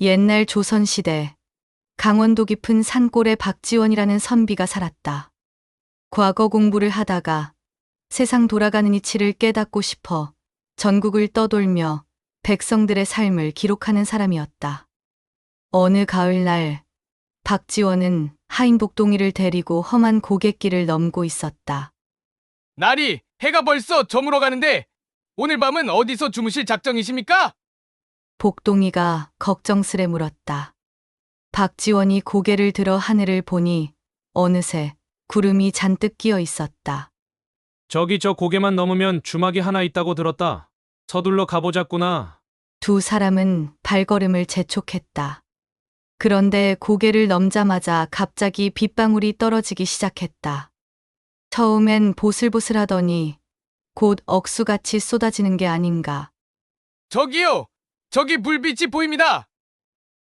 옛날 조선시대 강원도 깊은 산골에 박지원이라는 선비가 살았다. 과거 공부를 하다가 세상 돌아가는 이치를 깨닫고 싶어 전국을 떠돌며 백성들의 삶을 기록하는 사람이었다. 어느 가을날 박지원은 하인 복동이를 데리고 험한 고갯길을 넘고 있었다. 날이 해가 벌써 저물어 가는데 오늘 밤은 어디서 주무실 작정이십니까? 복동이가 걱정스레 물었다. 박지원이 고개를 들어 하늘을 보니 어느새 구름이 잔뜩 끼어 있었다. 저기 저 고개만 넘으면 주막이 하나 있다고 들었다. 서둘러 가보자꾸나. 두 사람은 발걸음을 재촉했다. 그런데 고개를 넘자마자 갑자기 빗방울이 떨어지기 시작했다. 처음엔 보슬보슬하더니 곧 억수같이 쏟아지는 게 아닌가. 저기요! 저기 불빛이 보입니다!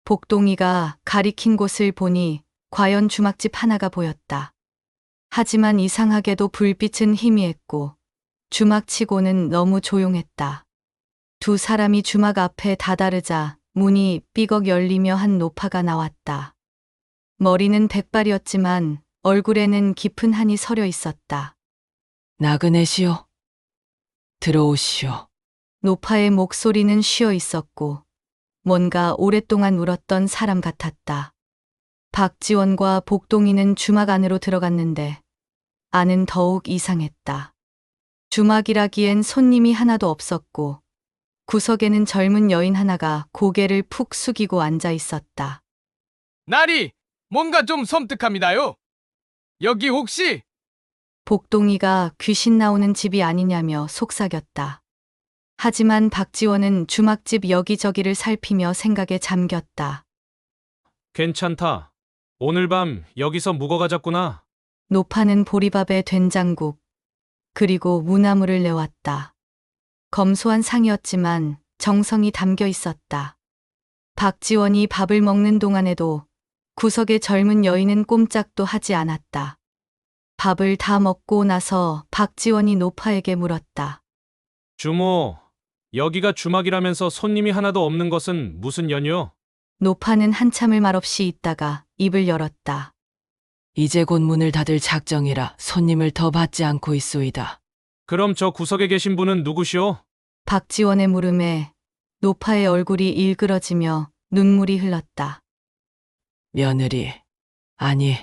복동이가 가리킨 곳을 보니 과연 주막집 하나가 보였다. 하지만 이상하게도 불빛은 희미했고 주막치고는 너무 조용했다. 두 사람이 주막 앞에 다다르자 문이 삐걱 열리며 한 노파가 나왔다. 머리는 백발이었지만 얼굴에는 깊은 한이 서려 있었다. 나그네시오. 들어오시오. 노파의 목소리는 쉬어 있었고 뭔가 오랫동안 울었던 사람 같았다. 박지원과 복동이는 주막 안으로 들어갔는데 안은 더욱 이상했다. 주막이라기엔 손님이 하나도 없었고 구석에는 젊은 여인 하나가 고개를 푹 숙이고 앉아 있었다. 날이 뭔가 좀 섬뜩합니다요. 여기 혹시 복동이가 귀신 나오는 집이 아니냐며 속삭였다. 하지만 박지원은 주막집 여기저기를 살피며 생각에 잠겼다. 괜찮다. 오늘 밤 여기서 묵어가자꾸나. 노파는 보리밥에 된장국, 그리고 무나물을 내왔다. 검소한 상이었지만 정성이 담겨 있었다. 박지원이 밥을 먹는 동안에도 구석의 젊은 여인은 꼼짝도 하지 않았다. 밥을 다 먹고 나서 박지원이 노파에게 물었다. 주모, 여기가 주막이라면서 손님이 하나도 없는 것은 무슨 연유? 노파는 한참을 말없이 있다가 입을 열었다. 이제 곧 문을 닫을 작정이라 손님을 더 받지 않고 있소이다. 그럼 저 구석에 계신 분은 누구시오? 박지원의 물음에 노파의 얼굴이 일그러지며 눈물이 흘렀다. 며느리, 아니,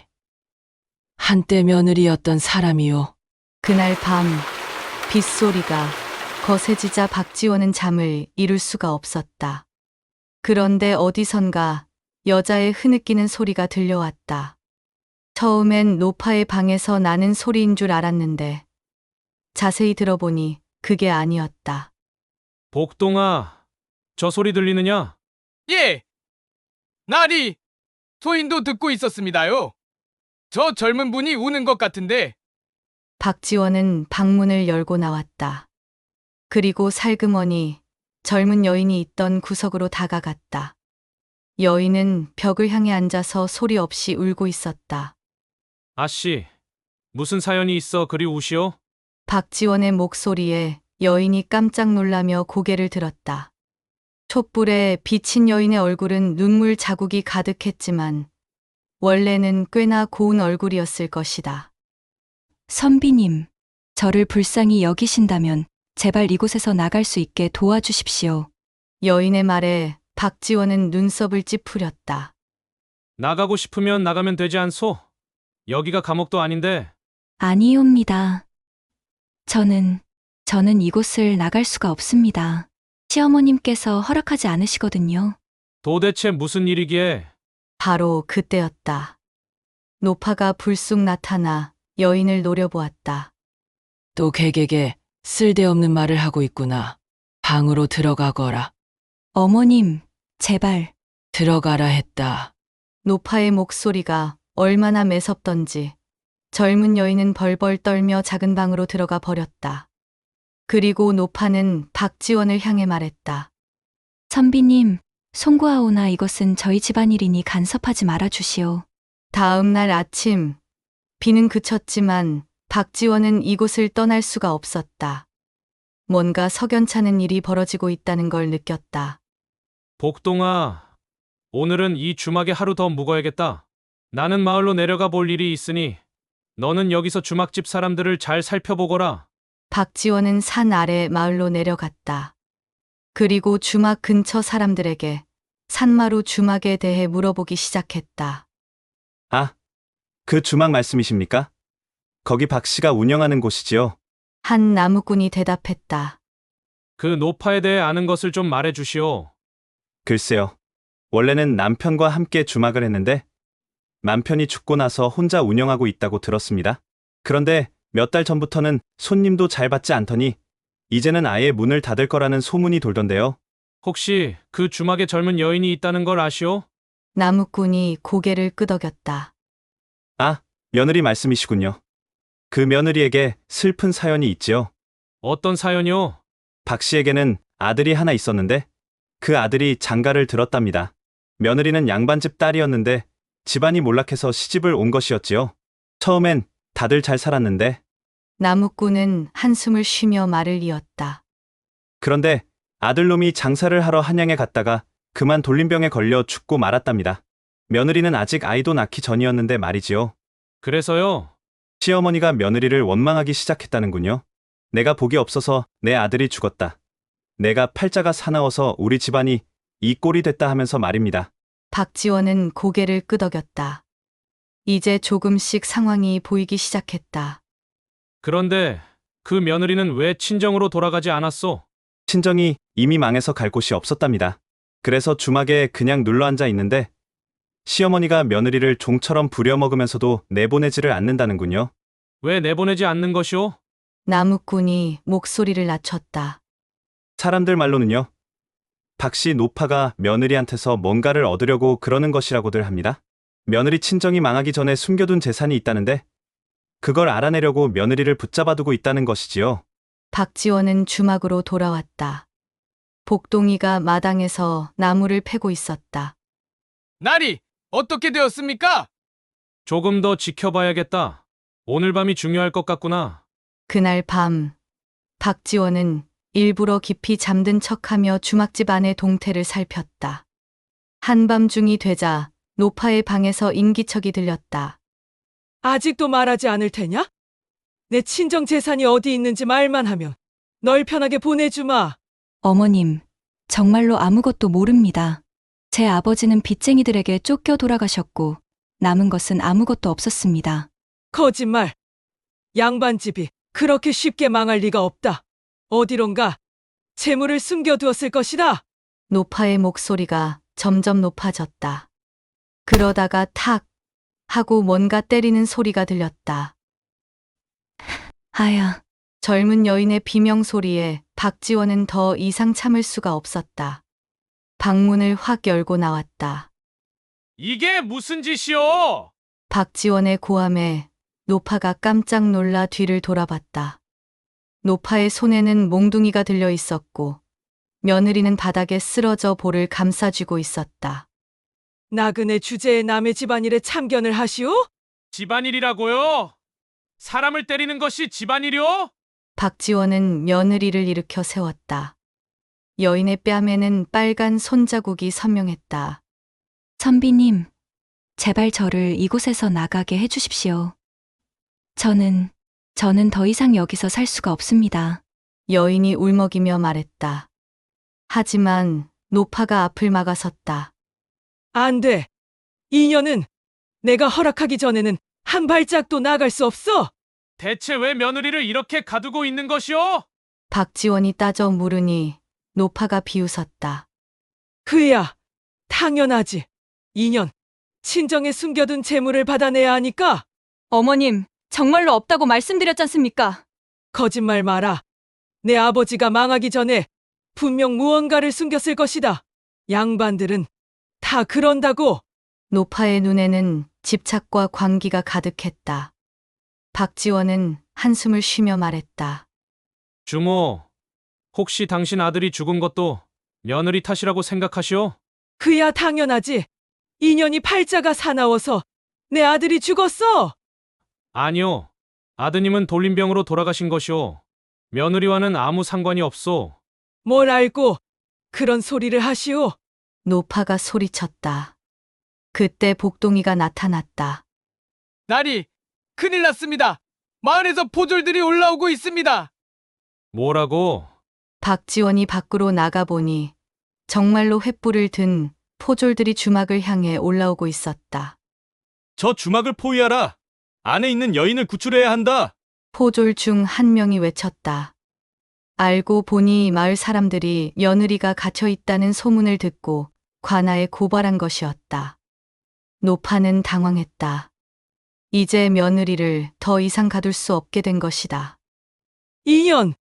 한때 며느리였던 사람이요. 그날 밤 빗소리가 거세지자 박지원은 잠을 이룰 수가 없었다. 그런데 어디선가 여자의 흐느끼는 소리가 들려왔다. 처음엔 노파의 방에서 나는 소리인 줄 알았는데 자세히 들어보니 그게 아니었다. 복동아, 저 소리 들리느냐? 예! 날이 소인도 듣고 있었습니다요. 저 젊은 분이 우는 것 같은데 박지원은 방문을 열고 나왔다. 그리고 살그머니 젊은 여인이 있던 구석으로 다가갔다. 여인은 벽을 향해 앉아서 소리 없이 울고 있었다. 아씨, 무슨 사연이 있어 그리 우시오? 박지원의 목소리에 여인이 깜짝 놀라며 고개를 들었다. 촛불에 비친 여인의 얼굴은 눈물 자국이 가득했지만 원래는 꽤나 고운 얼굴이었을 것이다. 선비님, 저를 불쌍히 여기신다면 제발 이곳에서 나갈 수 있게 도와주십시오. 여인의 말에 박지원은 눈썹을 찌푸렸다. 나가고 싶으면 나가면 되지 않소? 여기가 감옥도 아닌데. 아니옵니다. 저는 이곳을 나갈 수가 없습니다. 시어머님께서 허락하지 않으시거든요. 도대체 무슨 일이기에? 바로 그때였다. 노파가 불쑥 나타나 여인을 노려보았다. 또 개개개 쓸데없는 말을 하고 있구나. 방으로 들어가거라. 어머님, 제발. 들어가라 했다. 노파의 목소리가 얼마나 매섭던지 젊은 여인은 벌벌 떨며 작은 방으로 들어가 버렸다. 그리고 노파는 박지원을 향해 말했다. 선비님, 송구하오나 이것은 저희 집안일이니 간섭하지 말아주시오. 다음 날 아침 비는 그쳤지만 박지원은 이곳을 떠날 수가 없었다. 뭔가 석연찮은 일이 벌어지고 있다는 걸 느꼈다. 복동아, 오늘은 이 주막에 하루 더 묵어야겠다. 나는 마을로 내려가 볼 일이 있으니 너는 여기서 주막집 사람들을 잘 살펴보거라. 박지원은 산 아래 마을로 내려갔다. 그리고 주막 근처 사람들에게 산마루 주막에 대해 물어보기 시작했다. 아, 그 주막 말씀이십니까? 거기 박 씨가 운영하는 곳이지요. 한 나무꾼이 대답했다. 그 노파에 대해 아는 것을 좀 말해 주시오. 글쎄요. 원래는 남편과 함께 주막을 했는데 남편이 죽고 나서 혼자 운영하고 있다고 들었습니다. 그런데 몇 달 전부터는 손님도 잘 받지 않더니 이제는 아예 문을 닫을 거라는 소문이 돌던데요. 혹시 그 주막에 젊은 여인이 있다는 걸 아시오? 나무꾼이 고개를 끄덕였다. 아, 며느리 말씀이시군요. 그 며느리에게 슬픈 사연이 있지요. 어떤 사연이오? 박 씨에게는 아들이 하나 있었는데 그 아들이 장가를 들었답니다. 며느리는 양반집 딸이었는데 집안이 몰락해서 시집을 온 것이었지요. 처음엔 다들 잘 살았는데 나무꾼은 한숨을 쉬며 말을 이었다. 그런데 아들놈이 장사를 하러 한양에 갔다가 그만 돌림병에 걸려 죽고 말았답니다. 며느리는 아직 아이도 낳기 전이었는데 말이지요. 그래서요? 시어머니가 며느리를 원망하기 시작했다는군요. 내가 복이 없어서 내 아들이 죽었다. 내가 팔자가 사나워서 우리 집안이 이 꼴이 됐다 하면서 말입니다. 박지원은 고개를 끄덕였다. 이제 조금씩 상황이 보이기 시작했다. 그런데 그 며느리는 왜 친정으로 돌아가지 않았소? 친정이 이미 망해서 갈 곳이 없었답니다. 그래서 주막에 그냥 눌러앉아 있는데 시어머니가 며느리를 종처럼 부려먹으면서도 내보내지를 않는다는군요. 왜 내보내지 않는 것이오? 나무꾼이 목소리를 낮췄다. 사람들 말로는요. 박 씨 노파가 며느리한테서 뭔가를 얻으려고 그러는 것이라고들 합니다. 며느리 친정이 망하기 전에 숨겨둔 재산이 있다는데 그걸 알아내려고 며느리를 붙잡아두고 있다는 것이지요. 박지원은 주막으로 돌아왔다. 복동이가 마당에서 나무를 패고 있었다. 날이 어떻게 되었습니까? 조금 더 지켜봐야겠다. 오늘 밤이 중요할 것 같구나. 그날 밤, 박지원은 일부러 깊이 잠든 척하며 주막집 안의 동태를 살폈다. 한밤중이 되자 노파의 방에서 인기척이 들렸다. 아직도 말하지 않을 테냐? 내 친정 재산이 어디 있는지 말만 하면 널 편하게 보내주마. 어머님, 정말로 아무것도 모릅니다. 제 아버지는 빚쟁이들에게 쫓겨 돌아가셨고 남은 것은 아무것도 없었습니다. 거짓말. 양반집이 그렇게 쉽게 망할 리가 없다. 어디론가 재물을 숨겨두었을 것이다. 노파의 목소리가 점점 높아졌다. 그러다가 탁 하고 뭔가 때리는 소리가 들렸다. 아야, 젊은 여인의 비명소리에 박지원은 더 이상 참을 수가 없었다. 방문을 확 열고 나왔다. 이게 무슨 짓이오? 박지원의 고함에 노파가 깜짝 놀라 뒤를 돌아봤다. 노파의 손에는 몽둥이가 들려 있었고 며느리는 바닥에 쓰러져 볼을 감싸쥐고 있었다. 나그네 주제에 남의 집안일에 참견을 하시오? 집안일이라고요? 사람을 때리는 것이 집안일이오? 박지원은 며느리를 일으켜 세웠다. 여인의 뺨에는 빨간 손자국이 선명했다. 선비님, 제발 저를 이곳에서 나가게 해주십시오. 저는 더 이상 여기서 살 수가 없습니다. 여인이 울먹이며 말했다. 하지만 노파가 앞을 막아섰다. 안 돼. 이 년은 내가 허락하기 전에는 한 발짝도 나갈 수 없어. 대체 왜 며느리를 이렇게 가두고 있는 것이오? 박지원이 따져 물으니 노파가 비웃었다. 그야, 당연하지. 2년, 친정에 숨겨둔 재물을 받아내야 하니까. 어머님, 정말로 없다고 말씀드렸지 않습니까? 거짓말 마라. 내 아버지가 망하기 전에 분명 무언가를 숨겼을 것이다. 양반들은 다 그런다고. 노파의 눈에는 집착과 광기가 가득했다. 박지원은 한숨을 쉬며 말했다. 주모, 혹시 당신 아들이 죽은 것도 며느리 탓이라고 생각하시오? 그야 당연하지. 2년이 팔자가 사나워서 내 아들이 죽었어. 아니요. 아드님은 돌림병으로 돌아가신 것이오. 며느리와는 아무 상관이 없소. 뭘 알고 그런 소리를 하시오. 노파가 소리쳤다. 그때 복동이가 나타났다. 나리, 큰일 났습니다. 마을에서 포졸들이 올라오고 있습니다. 뭐라고? 박지원이 밖으로 나가보니 정말로 횃불을 든 포졸들이 주막을 향해 올라오고 있었다. 저 주막을 포위하라. 안에 있는 여인을 구출해야 한다. 포졸 중 한 명이 외쳤다. 알고 보니 마을 사람들이 며느리가 갇혀 있다는 소문을 듣고 관아에 고발한 것이었다. 노파는 당황했다. 이제 며느리를 더 이상 가둘 수 없게 된 것이다. 이년,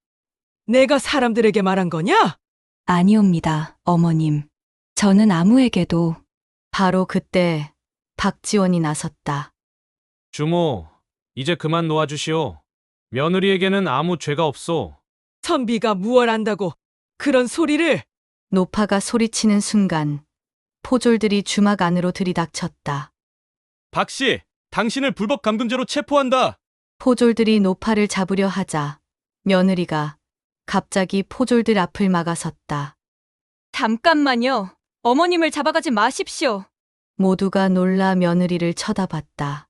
내가 사람들에게 말한 거냐? 아니옵니다, 어머님. 저는 아무에게도 바로 그때 박지원이 나섰다. 주모, 이제 그만 놓아주시오. 며느리에게는 아무 죄가 없소. 선비가 무얼 안다고 그런 소리를. 노파가 소리치는 순간 포졸들이 주막 안으로 들이닥쳤다. 박씨, 당신을 불법 감금죄로 체포한다. 포졸들이 노파를 잡으려 하자 며느리가 갑자기 포졸들 앞을 막아섰다. 잠깐만요. 어머님을 잡아가지 마십시오. 모두가 놀라 며느리를 쳐다봤다.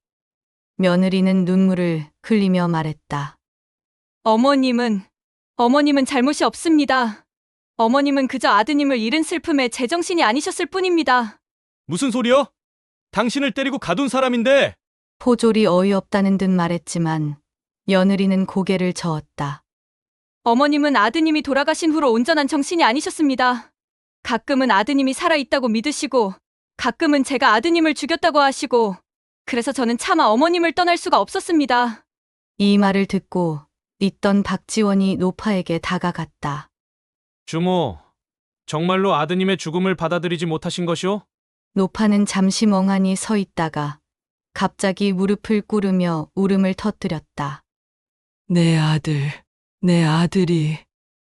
며느리는 눈물을 흘리며 말했다. 어머님은 잘못이 없습니다. 어머님은 그저 아드님을 잃은 슬픔에 제정신이 아니셨을 뿐입니다. 무슨 소리여? 당신을 때리고 가둔 사람인데. 포졸이 어이없다는 듯 말했지만 며느리는 고개를 저었다. 어머님은 아드님이 돌아가신 후로 온전한 정신이 아니셨습니다. 가끔은 아드님이 살아있다고 믿으시고 가끔은 제가 아드님을 죽였다고 하시고 그래서 저는 차마 어머님을 떠날 수가 없었습니다. 이 말을 듣고 있던 박지원이 노파에게 다가갔다. 주모, 정말로 아드님의 죽음을 받아들이지 못하신 것이오? 노파는 잠시 멍하니 서 있다가 갑자기 무릎을 꿇으며 울음을 터뜨렸다. 내 아들이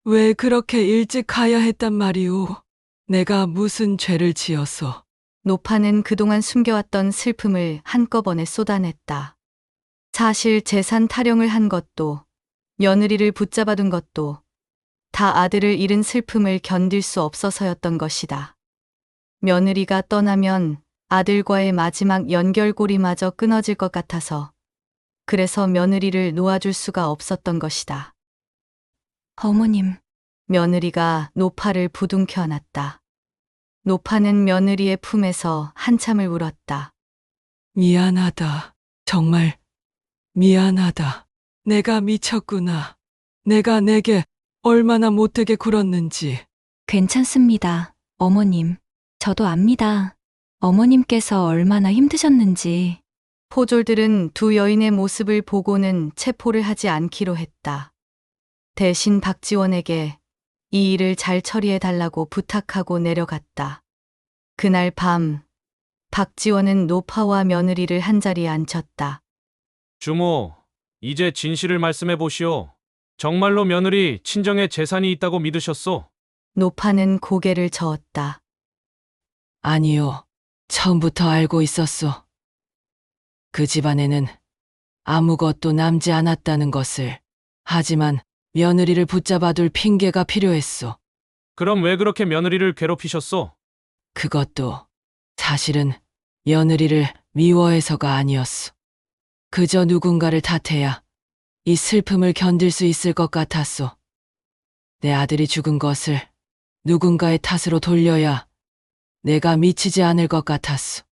왜 그렇게 일찍 가야 했단 말이오? 내가 무슨 죄를 지어서. 노파는 그동안 숨겨왔던 슬픔을 한꺼번에 쏟아냈다. 사실 재산 타령을 한 것도 며느리를 붙잡아둔 것도 다 아들을 잃은 슬픔을 견딜 수 없어서였던 것이다. 며느리가 떠나면 아들과의 마지막 연결고리마저 끊어질 것 같아서 그래서 며느리를 놓아줄 수가 없었던 것이다. 어머님, 며느리가 노파를 부둥켜 안았다. 노파는 며느리의 품에서 한참을 울었다. 미안하다. 정말 미안하다. 내가 미쳤구나. 내가 내게 얼마나 못되게 굴었는지. 괜찮습니다, 어머님. 저도 압니다. 어머님께서 얼마나 힘드셨는지. 포졸들은 두 여인의 모습을 보고는 체포를 하지 않기로 했다. 대신 박지원에게 이 일을 잘 처리해 달라고 부탁하고 내려갔다. 그날 밤 박지원은 노파와 며느리를 한자리에 앉혔다. 주모, 이제 진실을 말씀해 보시오. 정말로 며느리 친정에 재산이 있다고 믿으셨소? 노파는 고개를 저었다. 아니요. 처음부터 알고 있었소. 그 집안에는 아무것도 남지 않았다는 것을. 하지만 며느리를 붙잡아둘 핑계가 필요했소. 그럼 왜 그렇게 며느리를 괴롭히셨소? 그것도 사실은 며느리를 미워해서가 아니었소. 그저 누군가를 탓해야 이 슬픔을 견딜 수 있을 것 같았소. 내 아들이 죽은 것을 누군가의 탓으로 돌려야 내가 미치지 않을 것 같았소.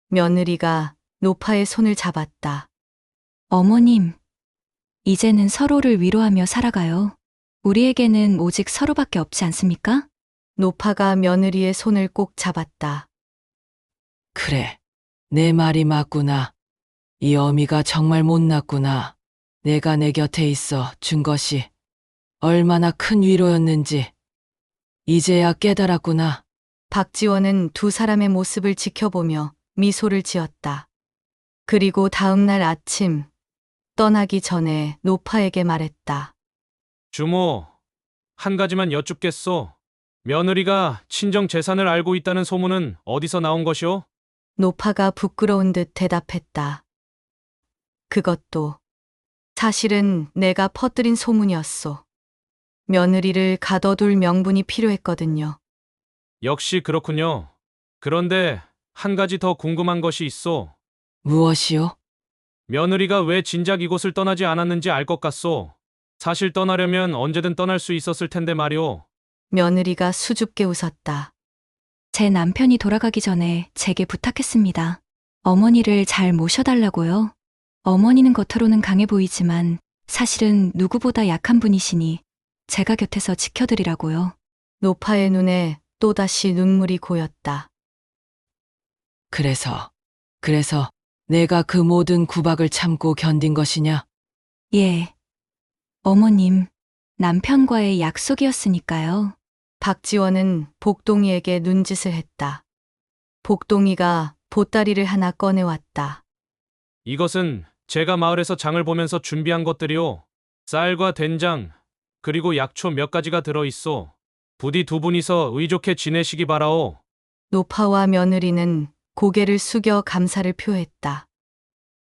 며느리가 노파의 손을 잡았다. 어머님, 이제는 서로를 위로하며 살아가요. 우리에게는 오직 서로밖에 없지 않습니까? 노파가 며느리의 손을 꼭 잡았다. 그래, 내 말이 맞구나. 이 어미가 정말 못났구나. 내가 내 곁에 있어 준 것이 얼마나 큰 위로였는지 이제야 깨달았구나. 박지원은 두 사람의 모습을 지켜보며 미소를 지었다. 그리고 다음 날 아침 떠나기 전에 노파에게 말했다. 주모, 한 가지만 여쭙겠소. 며느리가 친정 재산을 알고 있다는 소문은 어디서 나온 것이오? 노파가 부끄러운 듯 대답했다. 그것도 사실은 내가 퍼뜨린 소문이었소. 며느리를 가둬둘 명분이 필요했거든요. 역시 그렇군요. 그런데 한 가지 더 궁금한 것이 있어. 무엇이요? 며느리가 왜 진작 이곳을 떠나지 않았는지 알 것 같소. 사실 떠나려면 언제든 떠날 수 있었을 텐데 말이오. 며느리가 수줍게 웃었다. 제 남편이 돌아가기 전에 제게 부탁했습니다. 어머니를 잘 모셔달라고요. 어머니는 겉으로는 강해 보이지만 사실은 누구보다 약한 분이시니 제가 곁에서 지켜드리라고요. 노파의 눈에 또다시 눈물이 고였다. 그래서 내가 그 모든 구박을 참고 견딘 것이냐? 예. 어머님, 남편과의 약속이었으니까요. 박지원은 복동이에게 눈짓을 했다. 복동이가 보따리를 하나 꺼내왔다. 이것은 제가 마을에서 장을 보면서 준비한 것들이오. 쌀과 된장, 그리고 약초 몇 가지가 들어있어. 부디 두 분이서 의좋게 지내시기 바라오. 노파와 며느리는 고개를 숙여 감사를 표했다.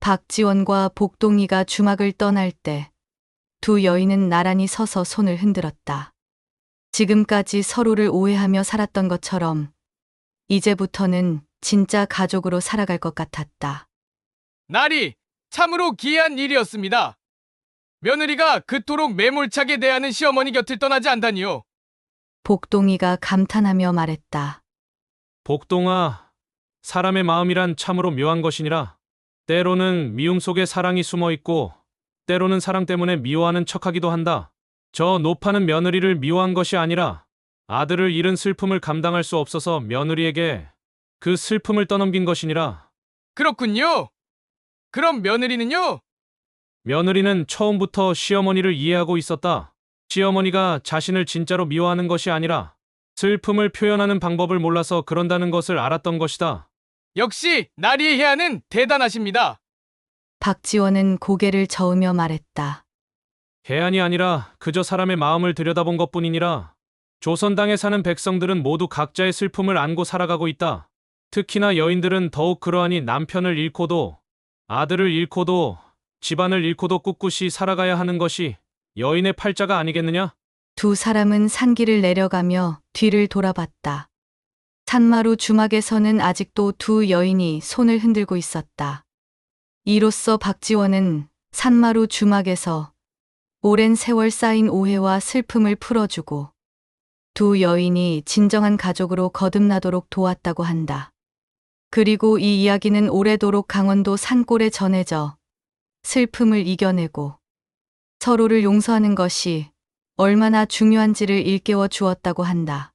박지원과 복동이가 주막을 떠날 때 두 여인은 나란히 서서 손을 흔들었다. 지금까지 서로를 오해하며 살았던 것처럼 이제부터는 진짜 가족으로 살아갈 것 같았다. 나리, 참으로 기이한 일이었습니다. 며느리가 그토록 매몰차게 대하는 시어머니 곁을 떠나지 않다니요. 복동이가 감탄하며 말했다. 복동아, 사람의 마음이란 참으로 묘한 것이니라. 때로는 미움 속에 사랑이 숨어 있고, 때로는 사랑 때문에 미워하는 척하기도 한다. 저 노파는 며느리를 미워한 것이 아니라 아들을 잃은 슬픔을 감당할 수 없어서 며느리에게 그 슬픔을 떠넘긴 것이니라. 그렇군요. 그럼 며느리는요? 며느리는 처음부터 시어머니를 이해하고 있었다. 시어머니가 자신을 진짜로 미워하는 것이 아니라 슬픔을 표현하는 방법을 몰라서 그런다는 것을 알았던 것이다. 역시 나리의 해안은 대단하십니다. 박지원은 고개를 저으며 말했다. 해안이 아니라 그저 사람의 마음을 들여다본 것뿐이니라. 조선 땅에 사는 백성들은 모두 각자의 슬픔을 안고 살아가고 있다. 특히나 여인들은 더욱 그러하니 남편을 잃고도 아들을 잃고도 집안을 잃고도 꿋꿋이 살아가야 하는 것이 여인의 팔자가 아니겠느냐? 두 사람은 산길을 내려가며 뒤를 돌아봤다. 산마루 주막에서는 아직도 두 여인이 손을 흔들고 있었다. 이로써 박지원은 산마루 주막에서 오랜 세월 쌓인 오해와 슬픔을 풀어주고 두 여인이 진정한 가족으로 거듭나도록 도왔다고 한다. 그리고 이 이야기는 오래도록 강원도 산골에 전해져 슬픔을 이겨내고 서로를 용서하는 것이 얼마나 중요한지를 일깨워 주었다고 한다.